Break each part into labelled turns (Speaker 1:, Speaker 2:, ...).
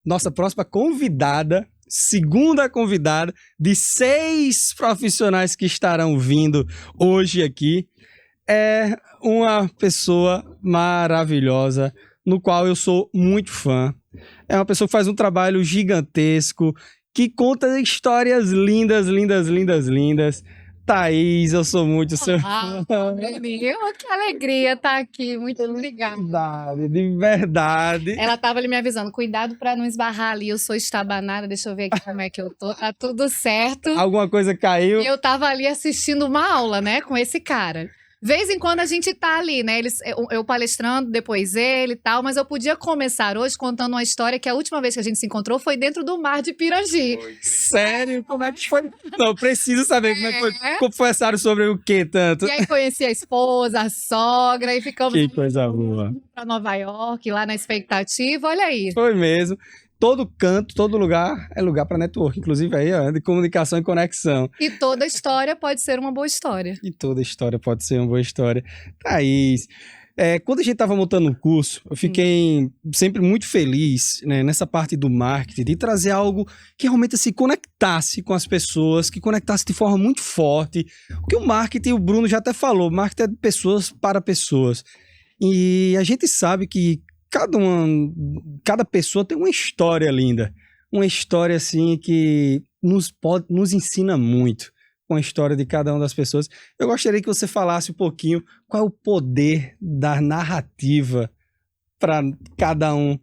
Speaker 1: nossa próxima convidada, segunda convidada de 6 profissionais que estarão vindo hoje aqui. É uma pessoa maravilhosa, no qual eu sou muito fã. É uma pessoa que faz um trabalho gigantesco, que conta histórias lindas, lindas, lindas, lindas. Thaís, eu sou muito seu fã.
Speaker 2: Menino, que alegria estar aqui. Muito obrigada.
Speaker 1: De verdade.
Speaker 2: Ela estava ali me avisando, cuidado para não esbarrar ali, eu sou estabanada, deixa eu ver aqui como é que eu tô, tá tudo certo.
Speaker 1: Alguma coisa caiu?
Speaker 2: E eu tava ali assistindo uma aula, né, com esse cara. Vez em quando a gente tá ali, né, eu palestrando, depois ele e tal, mas eu podia começar hoje contando uma história que a última vez que a gente se encontrou foi dentro do mar de Pirangi.
Speaker 1: Sério? Como é que foi? Não, preciso saber como é que foi. Conversaram sobre o que tanto?
Speaker 2: E aí conheci a esposa, a sogra, e ficamos...
Speaker 1: Que coisa boa.
Speaker 2: Pra Nova York, lá na expectativa, olha aí.
Speaker 1: Foi mesmo. Todo canto, todo lugar é lugar para network, inclusive aí, ó, de comunicação e conexão.
Speaker 2: E toda história pode ser uma boa história.
Speaker 1: E toda história pode ser uma boa história. Thaís, quando a gente estava montando um curso, eu fiquei sempre muito feliz, né, nessa parte do marketing, de trazer algo que realmente se conectasse com as pessoas, que conectasse de forma muito forte. Porque o marketing, o Bruno já até falou, marketing é de pessoas para pessoas. E a gente sabe que cada pessoa tem uma história linda. Uma história, assim, que nos ensina muito com a história de cada uma das pessoas. Eu gostaria que você falasse um pouquinho qual é o poder da narrativa para cada um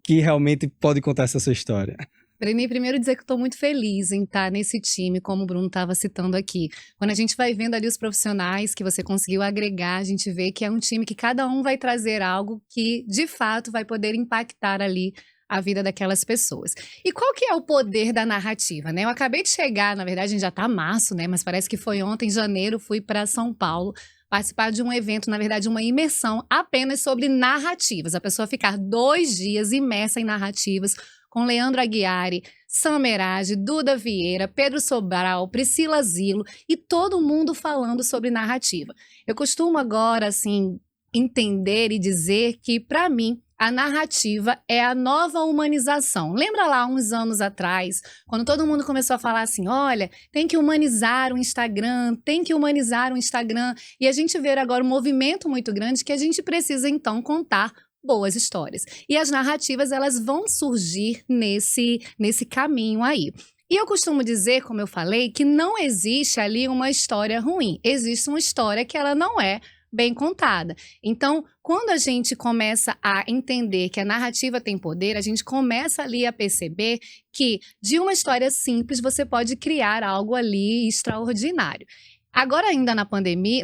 Speaker 1: que realmente pode contar essa sua história.
Speaker 2: Breni, primeiro dizer que estou muito feliz em estar nesse time, como o Bruno estava citando aqui. Quando a gente vai vendo ali os profissionais que você conseguiu agregar, a gente vê que é um time que cada um vai trazer algo que, de fato, vai poder impactar ali a vida daquelas pessoas. E qual que é o poder da narrativa, né? Eu acabei de chegar, na verdade, a gente já está março, né? Mas parece que foi ontem, em janeiro, fui para São Paulo participar de um evento, na verdade, uma imersão apenas sobre narrativas. A pessoa ficar 2 dias imersa em narrativas, com Leandro Aguiari, Sam Merage, Duda Vieira, Pedro Sobral, Priscila Zilo e todo mundo falando sobre narrativa. Eu costumo agora, assim, entender e dizer que, para mim, a narrativa é a nova humanização. Lembra lá, uns anos atrás, quando todo mundo começou a falar assim, olha, tem que humanizar o Instagram, tem que humanizar o Instagram. E a gente vê agora um movimento muito grande que a gente precisa, então, contar boas histórias. E as narrativas, elas vão surgir nesse caminho aí. E eu costumo dizer, como eu falei, que não existe ali uma história ruim. Existe uma história que ela não é bem contada. Então, quando a gente começa a entender que a narrativa tem poder, a gente começa ali a perceber que de uma história simples você pode criar algo ali extraordinário. Agora, ainda na pandemia,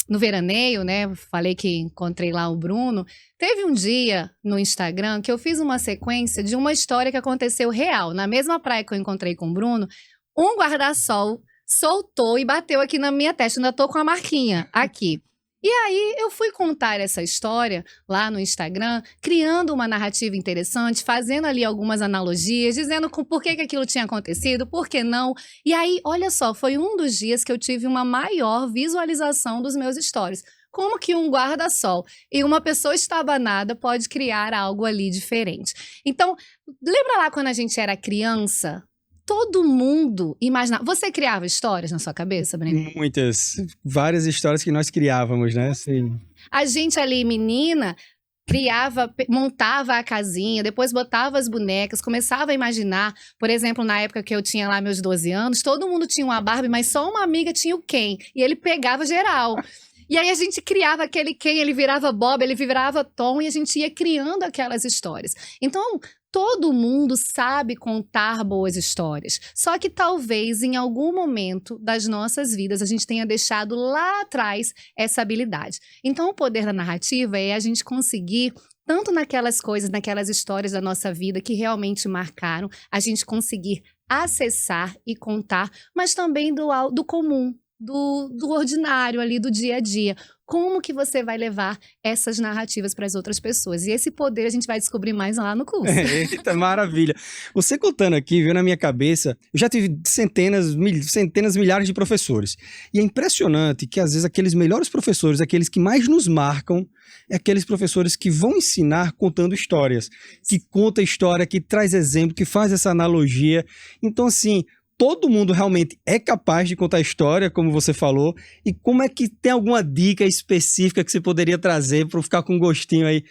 Speaker 2: no veraneio, né? Falei que encontrei lá o Bruno. Teve um dia no Instagram que eu fiz uma sequência de uma história que aconteceu real. Na mesma praia que eu encontrei com o Bruno, um guarda-sol soltou e bateu aqui na minha testa. Ainda tô com a marquinha aqui. E aí eu fui contar essa história lá no Instagram, criando uma narrativa interessante, fazendo ali algumas analogias, dizendo por que aquilo tinha acontecido, por que não. E aí, olha só, foi um dos dias que eu tive uma maior visualização dos meus stories. Como que um guarda-sol e uma pessoa estabanada pode criar algo ali diferente? Então, lembra lá quando a gente era criança? Todo mundo imaginava. Você criava histórias na sua cabeça, Breno?
Speaker 1: Muitas. Várias histórias que nós criávamos, né? Sim.
Speaker 2: A gente ali, menina, criava, montava a casinha, depois botava as bonecas, começava a imaginar. Por exemplo, na época que eu tinha lá meus 12 anos, todo mundo tinha uma Barbie, mas só uma amiga tinha o Ken. E ele pegava geral. E aí a gente criava aquele Ken, ele virava Bob, ele virava Tom, e a gente ia criando aquelas histórias. Então, todo mundo sabe contar boas histórias. Só que talvez em algum momento das nossas vidas a gente tenha deixado lá atrás essa habilidade. Então, o poder da narrativa é a gente conseguir, tanto naquelas coisas, naquelas histórias da nossa vida que realmente marcaram, a gente conseguir acessar e contar, mas também do comum, do ordinário ali, do dia a dia. Como que você vai levar essas narrativas para as outras pessoas? E esse poder a gente vai descobrir mais lá no curso.
Speaker 1: Eita, maravilha. Você contando aqui, viu, na minha cabeça, eu já tive centenas, milhares de professores. E é impressionante que, às vezes, aqueles melhores professores, aqueles que mais nos marcam, é aqueles professores que vão ensinar contando histórias. Que conta história, que traz exemplo, que faz essa analogia. Então, assim, todo mundo realmente é capaz de contar história, como você falou, e como é que tem alguma dica específica que você poderia trazer para ficar com um gostinho aí,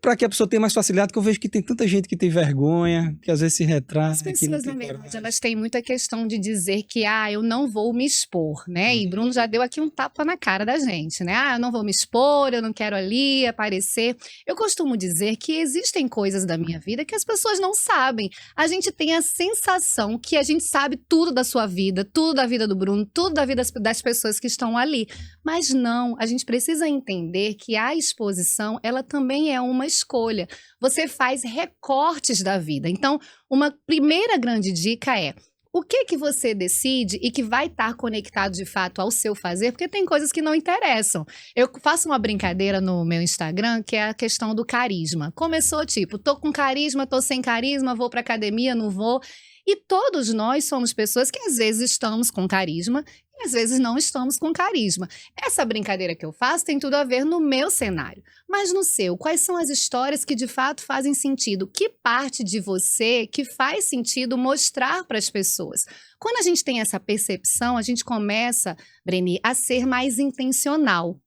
Speaker 1: para que a pessoa tenha mais facilidade, que eu vejo que tem tanta gente que tem vergonha, que às vezes se retrai.
Speaker 2: As pessoas, na verdade, elas têm muita questão de dizer que, eu não vou me expor, né? E Bruno já deu aqui um tapa na cara da gente, né? Eu não vou me expor, eu não quero ali aparecer. Eu costumo dizer que existem coisas da minha vida que as pessoas não sabem. A gente tem a sensação que a gente sabe tudo da sua vida, tudo da vida do Bruno, tudo da vida das pessoas que estão ali. Mas não, a gente precisa entender que a exposição, ela também é uma escolha. Você faz recortes da vida. Então, uma primeira grande dica é: o que você decide e que vai estar conectado de fato ao seu fazer, porque tem coisas que não interessam. Eu faço uma brincadeira no meu Instagram, que é a questão do carisma. Começou tipo, tô com carisma, tô sem carisma, vou pra academia, não vou. E todos nós somos pessoas que às vezes estamos com carisma e às vezes não estamos com carisma. Essa brincadeira que eu faço tem tudo a ver no meu cenário. Mas no seu, quais são as histórias que de fato fazem sentido? Que parte de você que faz sentido mostrar para as pessoas? Quando a gente tem essa percepção, a gente começa, Breni, a ser mais intencional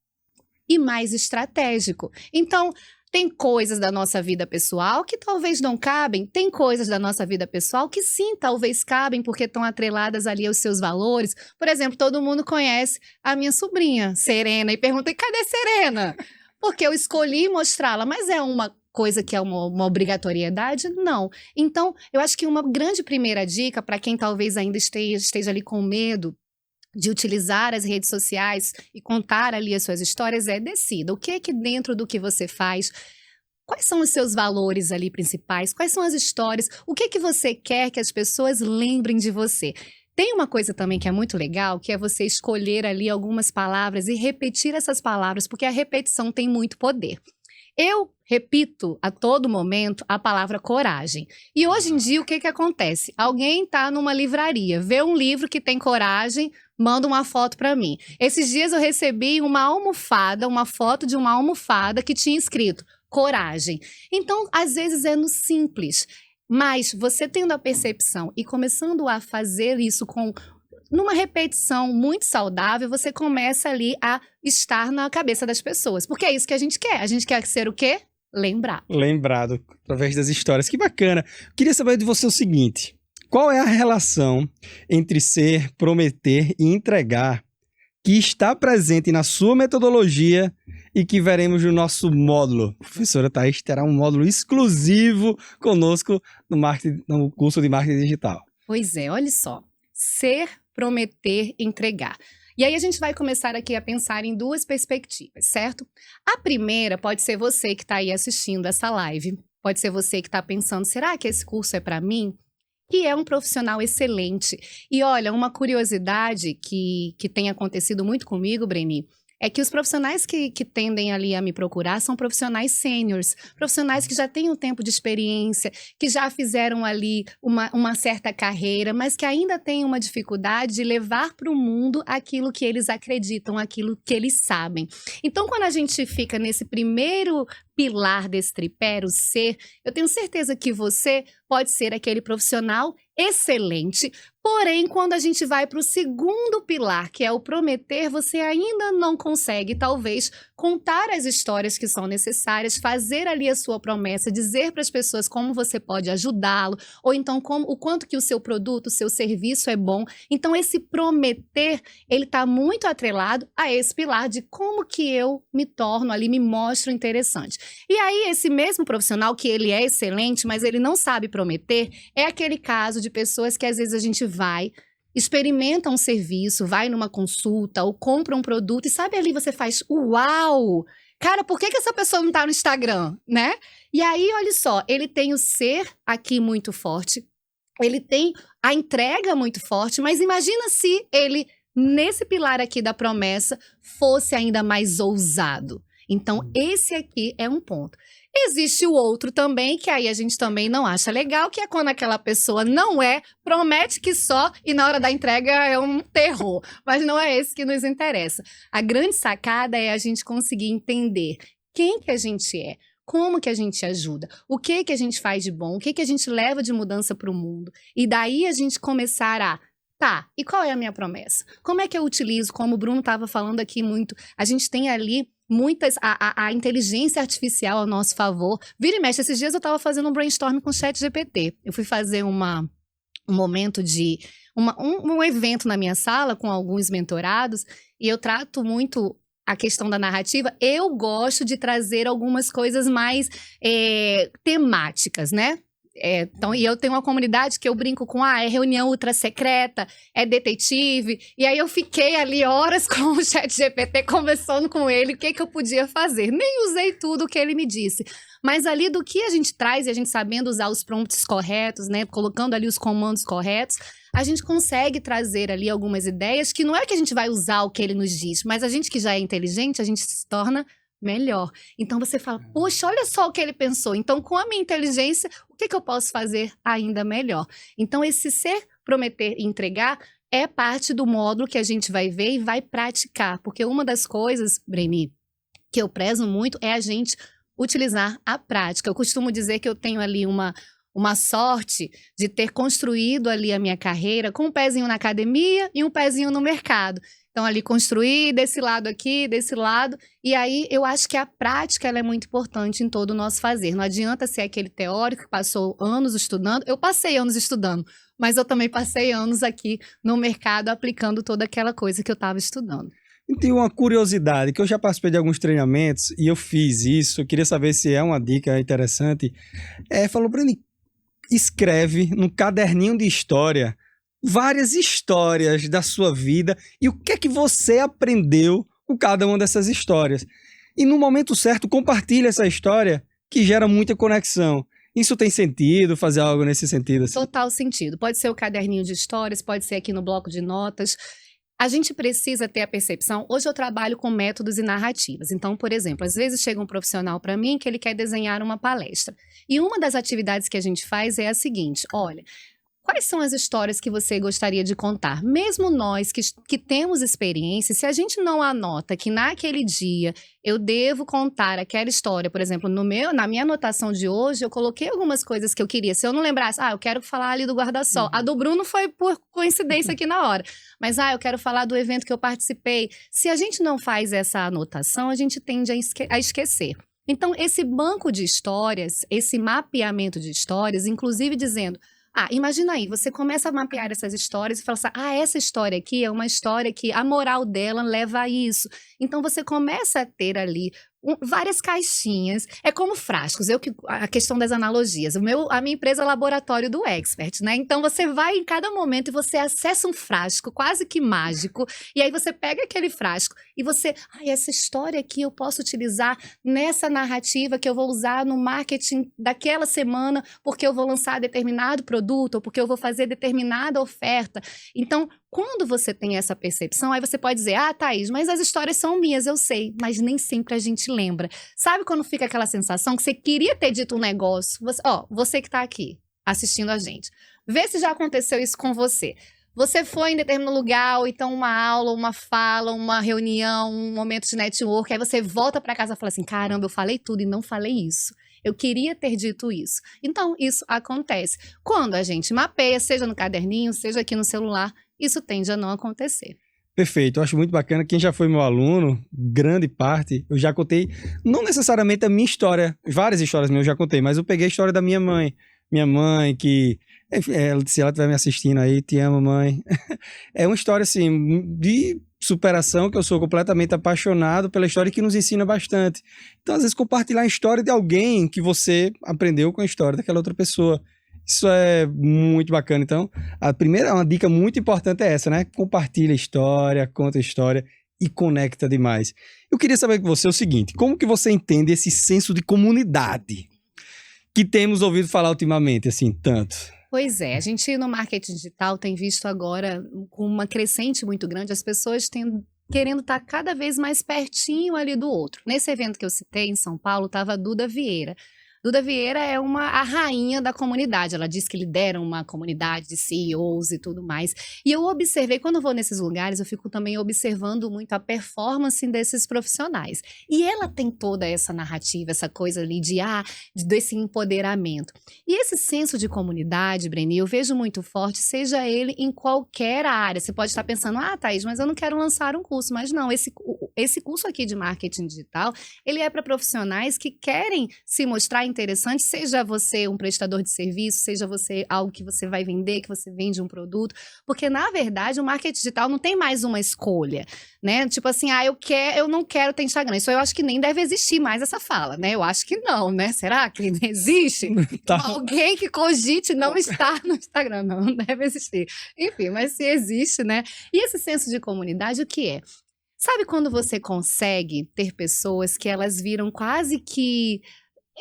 Speaker 2: e mais estratégico. Então, tem coisas da nossa vida pessoal que talvez não cabem, tem coisas da nossa vida pessoal que sim, talvez cabem, porque estão atreladas ali aos seus valores. Por exemplo, todo mundo conhece a minha sobrinha, Serena, e pergunta: cadê Serena? Porque eu escolhi mostrá-la, mas é uma coisa que é uma obrigatoriedade? Não. Então, eu acho que uma grande primeira dica para quem talvez ainda esteja ali com medo de utilizar as redes sociais e contar ali as suas histórias decida. O que é que dentro do que você faz, quais são os seus valores ali principais, quais são as histórias, o que é que você quer que as pessoas lembrem de você. Tem uma coisa também que é muito legal, que é você escolher ali algumas palavras e repetir essas palavras, porque a repetição tem muito poder. Eu repito a todo momento a palavra coragem. E hoje em dia, o que acontece? Alguém está numa livraria, vê um livro que tem coragem, manda uma foto para mim. Esses dias eu recebi uma foto de uma almofada que tinha escrito coragem. Então, às vezes é no simples. Mas você tendo a percepção e começando a fazer isso numa repetição muito saudável, você começa ali a estar na cabeça das pessoas. Porque é isso que a gente quer. A gente quer ser o quê? Lembrado, através das histórias. Que bacana. Queria saber de você o seguinte: qual é a relação entre ser, prometer e entregar que está presente na sua metodologia e que veremos no nosso módulo? A professora Thaís terá um módulo exclusivo conosco no curso de marketing digital. Pois é, olha só. Ser, prometer, entregar. E aí a gente vai começar aqui a pensar em duas perspectivas, certo? A primeira pode ser você que está aí assistindo essa live. Pode ser você que está pensando: será que esse curso é para mim? Que é um profissional excelente. E olha, uma curiosidade que tem acontecido muito comigo, Breni, é que os profissionais que tendem ali a me procurar são profissionais sêniores, profissionais que já têm um tempo de experiência, que já fizeram ali uma certa carreira, mas que ainda têm uma dificuldade de levar para o mundo aquilo que eles acreditam, aquilo que eles sabem. Então, quando a gente fica nesse primeiro pilar desse tripé, o ser, eu tenho certeza que você pode ser aquele profissional excelente, porém, quando a gente vai para o segundo pilar, que é o prometer, você ainda não consegue, talvez, contar as histórias que são necessárias, fazer ali a sua promessa, dizer para as pessoas como você pode ajudá-lo, ou então o quanto que o seu produto, o seu serviço é bom. Então, esse prometer, ele está muito atrelado a esse pilar de como que eu me torno ali, me mostro interessante. E aí, esse mesmo profissional, que ele é excelente, mas ele não sabe prometer, é aquele caso de pessoas que às vezes a gente vai, experimenta um serviço, vai numa consulta ou compra um produto e sabe ali você faz, uau! Cara, por que essa pessoa não tá no Instagram, né? E aí, olha só, ele tem o ser aqui muito forte, ele tem a entrega muito forte, mas imagina se ele nesse pilar aqui da promessa, fosse ainda mais ousado. Então, esse aqui é um ponto. Existe o outro também, que aí a gente também não acha legal, que é quando aquela pessoa não promete que só, e na hora da entrega é um terror. Mas não é esse que nos interessa. A grande sacada é a gente conseguir entender quem que a gente é, como que a gente ajuda, o que que a gente faz de bom, o que que a gente leva de mudança para o mundo. E daí a gente começar a... Tá, e qual é a minha promessa? Como é que eu utilizo, como o Bruno estava falando aqui muito, a gente tem ali a inteligência artificial ao nosso favor. Vira e mexe, esses dias eu estava fazendo um brainstorm com o ChatGPT. Eu fui fazer um momento de... um evento na minha sala com alguns mentorados, e eu trato muito a questão da narrativa. Eu gosto de trazer algumas coisas mais temáticas, né? Então, e eu tenho uma comunidade que eu brinco com, é reunião ultra secreta, é detetive, e aí eu fiquei ali horas com o ChatGPT conversando com ele, o que eu podia fazer. Nem usei tudo o que ele me disse, mas ali do que a gente traz, e a gente sabendo usar os prompts corretos, né, colocando ali os comandos corretos, a gente consegue trazer ali algumas ideias que não é que a gente vai usar o que ele nos diz, mas a gente que já é inteligente, a gente se torna melhor. Então você fala, poxa, olha só o que ele pensou. Então, com a minha inteligência, o que eu posso fazer ainda melhor? Então, esse ser, prometer e entregar é parte do módulo que a gente vai ver e vai praticar. Porque uma das coisas, Breni, que eu prezo muito é a gente utilizar a prática. Eu costumo dizer que eu tenho ali uma sorte de ter construído ali a minha carreira com um pezinho na academia e um pezinho no mercado. Então, ali construir desse lado aqui, desse lado. E aí, eu acho que a prática ela é muito importante em todo o nosso fazer. Não adianta ser aquele teórico que passou anos estudando. Eu passei anos estudando, mas eu também passei anos aqui no mercado aplicando toda aquela coisa que eu estava estudando.
Speaker 1: E tem uma curiosidade, que eu já participei de alguns treinamentos e eu fiz isso. Eu queria saber se é uma dica interessante. Falou, Breni, escreve no caderninho de história várias histórias da sua vida e o que é que você aprendeu com cada uma dessas histórias. E no momento certo, compartilha essa história que gera muita conexão. Isso tem sentido, fazer algo nesse sentido? Assim?
Speaker 2: Total sentido. Pode ser o caderninho de histórias, pode ser aqui no bloco de notas. A gente precisa ter a percepção... Hoje eu trabalho com métodos e narrativas. Então, por exemplo, às vezes chega um profissional para mim que ele quer desenhar uma palestra. E uma das atividades que a gente faz é a seguinte, olha... Quais são as histórias que você gostaria de contar? Mesmo nós que temos experiência, se a gente não anota que naquele dia eu devo contar aquela história, por exemplo, na minha anotação de hoje, eu coloquei algumas coisas que eu queria. Se eu não lembrasse, eu quero falar ali do guarda-sol. A do Bruno foi por coincidência aqui na hora. Mas, eu quero falar do evento que eu participei. Se a gente não faz essa anotação, a gente tende a esquecer. Então, esse banco de histórias, esse mapeamento de histórias, inclusive dizendo... imagina aí, você começa a mapear essas histórias e fala assim, essa história aqui é uma história que a moral dela leva a isso. Então, você começa a ter ali várias caixinhas, é como frascos, a questão das analogias, a minha empresa é laboratório do Expert, né? Então você vai em cada momento e você acessa um frasco quase que mágico, e aí você pega aquele frasco e você, essa história aqui eu posso utilizar nessa narrativa que eu vou usar no marketing daquela semana, porque eu vou lançar determinado produto, ou porque eu vou fazer determinada oferta. Então, quando você tem essa percepção, aí você pode dizer, Thaís, mas as histórias são minhas, eu sei, mas nem sempre a gente lembra. Sabe quando fica aquela sensação que você queria ter dito um negócio? Você que tá aqui assistindo a gente, vê se já aconteceu isso com você. Você foi em determinado lugar, ou então uma aula, uma fala, uma reunião, um momento de network, aí você volta para casa e fala assim, caramba, eu falei tudo e não falei isso. Eu queria ter dito isso. Então, isso acontece. Quando a gente mapeia, seja no caderninho, seja aqui no celular, isso tende a não acontecer.
Speaker 1: Perfeito, eu acho muito bacana. Quem já foi meu aluno, grande parte, eu já contei, não necessariamente a minha história, várias histórias minhas eu já contei, mas eu peguei a história da minha mãe. Minha mãe que, se ela estiver me assistindo aí, te amo, mãe. É uma história, assim, de superação, que eu sou completamente apaixonado pela história e que nos ensina bastante. Então, às vezes, compartilhar a história de alguém que você aprendeu com a história daquela outra pessoa. Isso é muito bacana. Então, uma dica muito importante é essa, né? Compartilha a história, conta a história e conecta demais. Eu queria saber com você o seguinte, como que você entende esse senso de comunidade que temos ouvido falar ultimamente, assim, tanto?
Speaker 2: Pois é, a gente no marketing digital tem visto agora com uma crescente muito grande, as pessoas querendo estar cada vez mais pertinho ali do outro. Nesse evento que eu citei em São Paulo, estava a Duda Vieira. Duda Vieira é a rainha da comunidade. Ela diz que lidera uma comunidade de CEOs e tudo mais. E eu observei, quando eu vou nesses lugares, eu fico também observando muito a performance desses profissionais. E ela tem toda essa narrativa, essa coisa ali desse empoderamento. E esse senso de comunidade, Breni, eu vejo muito forte, seja ele em qualquer área. Você pode estar pensando, Thaís, mas eu não quero lançar um curso. Mas não, esse curso aqui de marketing digital, ele é para profissionais que querem se mostrar interessante, seja você um prestador de serviço, seja você algo que você vai vender, que você vende um produto, porque na verdade o marketing digital não tem mais uma escolha, né? Tipo assim, eu não quero ter Instagram. Isso eu acho que nem deve existir mais essa fala, né? Eu acho que não, né? Será que existe?
Speaker 1: Tá.
Speaker 2: Alguém que cogite não estar no Instagram, não deve existir. Enfim, mas se existe, né? E esse senso de comunidade, o que é? Sabe quando você consegue ter pessoas que elas viram quase que...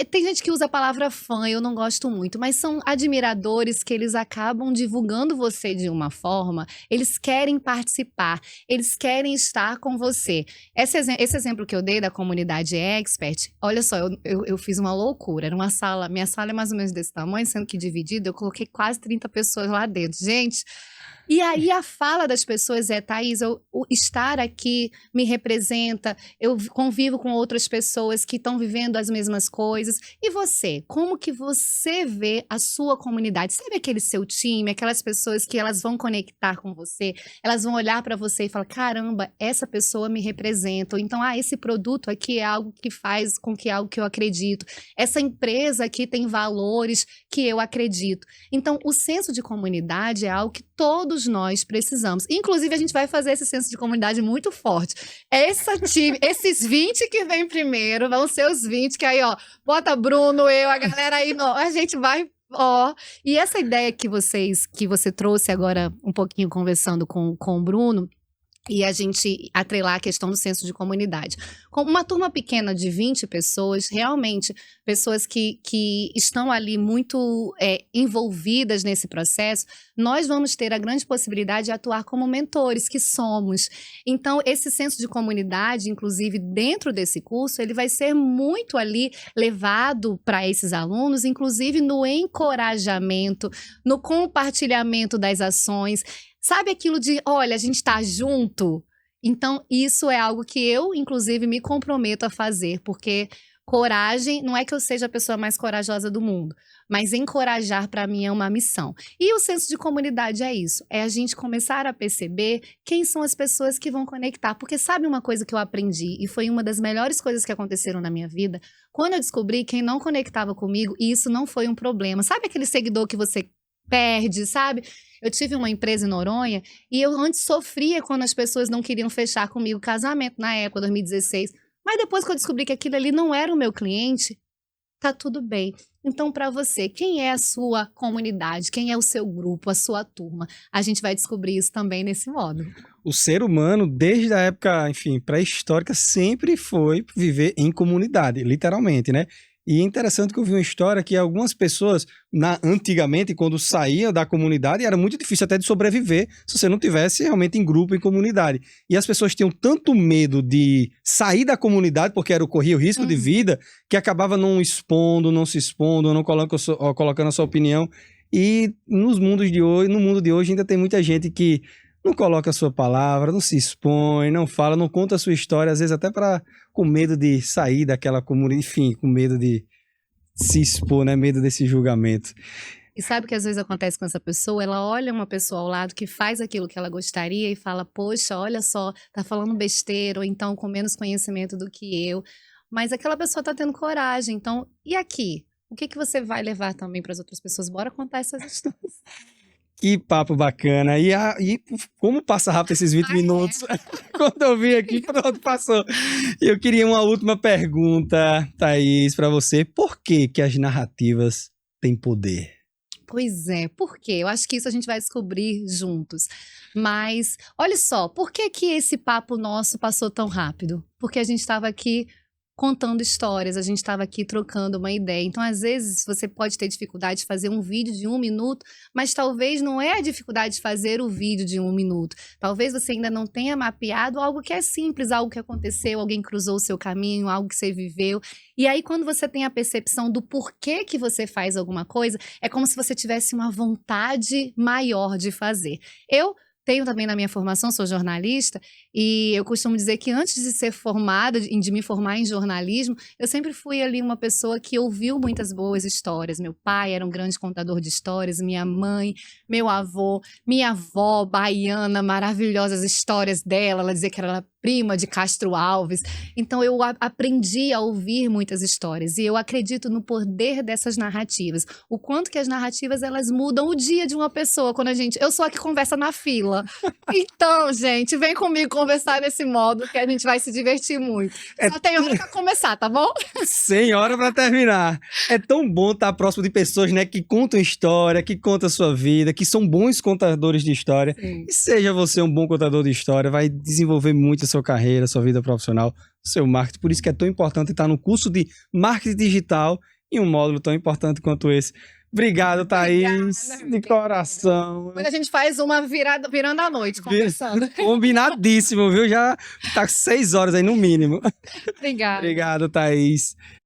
Speaker 2: Tem gente que usa a palavra fã, eu não gosto muito, mas são admiradores que eles acabam divulgando você de uma forma, eles querem participar, eles querem estar com você. Esse exemplo que eu dei da comunidade Expert, olha só, eu fiz uma loucura, era uma sala, minha sala é mais ou menos desse tamanho, sendo que dividida, eu coloquei quase 30 pessoas lá dentro. Gente... E aí a fala das pessoas é, Thaís, o estar aqui me representa, eu convivo com outras pessoas que estão vivendo as mesmas coisas. E você? Como que você vê a sua comunidade? Sabe aquele seu time, aquelas pessoas que elas vão conectar com você, elas vão olhar para você e falar, caramba, essa pessoa me representa. Ou então, esse produto aqui é algo que faz com que é algo que eu acredito. Essa empresa aqui tem valores que eu acredito. Então, o senso de comunidade é algo que todos nós precisamos. Inclusive, a gente vai fazer esse senso de comunidade muito forte. Esses 20 que vem primeiro vão ser os 20 que aí, bota Bruno, a galera aí, a gente vai, E essa ideia que você trouxe agora um pouquinho conversando com o Bruno, e a gente atrelar a questão do senso de comunidade. Com uma turma pequena de 20 pessoas, realmente, pessoas que estão ali muito envolvidas nesse processo, nós vamos ter a grande possibilidade de atuar como mentores que somos. Então, esse senso de comunidade, inclusive dentro desse curso, ele vai ser muito ali levado para esses alunos, inclusive no encorajamento, no compartilhamento das ações. Sabe aquilo de, olha, a gente tá junto? Então, isso é algo que eu, inclusive, me comprometo a fazer, porque coragem, não é que eu seja a pessoa mais corajosa do mundo, mas encorajar para mim é uma missão. E o senso de comunidade é isso, é a gente começar a perceber quem são as pessoas que vão conectar, porque sabe uma coisa que eu aprendi, e foi uma das melhores coisas que aconteceram na minha vida, quando eu descobri quem não conectava comigo, e isso não foi um problema. Sabe aquele seguidor que você perde, sabe? Eu tive uma empresa em Noronha e eu antes sofria quando as pessoas não queriam fechar comigo o casamento, na época, 2016. Mas depois que eu descobri que aquilo ali não era o meu cliente, tá tudo bem. Então, para você, quem é a sua comunidade? Quem é o seu grupo, a sua turma? A gente vai descobrir isso também nesse modo.
Speaker 1: O ser humano, desde a época, enfim, pré-histórica, sempre foi viver em comunidade, literalmente, né? E é interessante que eu vi uma história que algumas pessoas, antigamente, quando saíam da comunidade, era muito difícil até de sobreviver se você não tivesse realmente em grupo, em comunidade. E as pessoas tinham tanto medo de sair da comunidade, porque corria o risco de vida, que acabava não se expondo, não colocando a sua opinião. E no mundo de hoje ainda tem muita gente que não coloca a sua palavra, não se expõe, não fala, não conta a sua história, às vezes até com medo de sair daquela comunidade, enfim, com medo de se expor, né? Medo desse julgamento.
Speaker 2: E sabe o que às vezes acontece com essa pessoa? Ela olha uma pessoa ao lado que faz aquilo que ela gostaria e fala, poxa, olha só, tá falando besteira, ou então com menos conhecimento do que eu. Mas aquela pessoa tá tendo coragem, então, e aqui? O que você vai levar também para as outras pessoas? Bora contar essas histórias.
Speaker 1: Que papo bacana. E como passa rápido esses 20 minutos? Quando eu vim aqui, pronto, passou. Eu queria uma última pergunta, Thaís, para você. Por que as narrativas têm poder?
Speaker 2: Pois é, por quê? Eu acho que isso a gente vai descobrir juntos. Mas, olha só, por que esse papo nosso passou tão rápido? Porque a gente estava aqui contando histórias, a gente estava aqui trocando uma ideia. Então, às vezes, você pode ter dificuldade de fazer um vídeo de 1 minuto, mas talvez não é a dificuldade de fazer o vídeo de 1 minuto. Talvez você ainda não tenha mapeado algo que é simples, algo que aconteceu, alguém cruzou o seu caminho, algo que você viveu. E aí, quando você tem a percepção do porquê que você faz alguma coisa, é como se você tivesse uma vontade maior de fazer. Eu tenho também na minha formação, sou jornalista, e eu costumo dizer que antes de ser formada, de me formar em jornalismo, eu sempre fui ali uma pessoa que ouviu muitas boas histórias. Meu pai era um grande contador de histórias, minha mãe, meu avô, minha avó baiana, maravilhosas histórias dela, ela dizia que era prima de Castro Alves. Então eu aprendi a ouvir muitas histórias e eu acredito no poder dessas narrativas. O quanto que as narrativas elas mudam o dia de uma pessoa quando eu sou a que conversa na fila. Então, gente, vem comigo conversar nesse modo que a gente vai se divertir muito. Só tem hora pra começar, tá bom?
Speaker 1: Sem hora pra terminar. É tão bom estar próximo de pessoas, né, que contam história, que contam a sua vida, que são bons contadores de história.
Speaker 2: Sim.
Speaker 1: E seja você um bom contador de história, vai desenvolver muito a sua carreira, a sua vida profissional, o seu marketing. Por isso que é tão importante estar no curso de marketing digital em um módulo tão importante quanto esse. Obrigado, Thaís, de coração.
Speaker 2: Quando a gente faz uma virando a noite, conversando.
Speaker 1: Combinadíssimo, viu? Já tá 6 horas aí no mínimo.
Speaker 2: Obrigada.
Speaker 1: Obrigado, Thaís.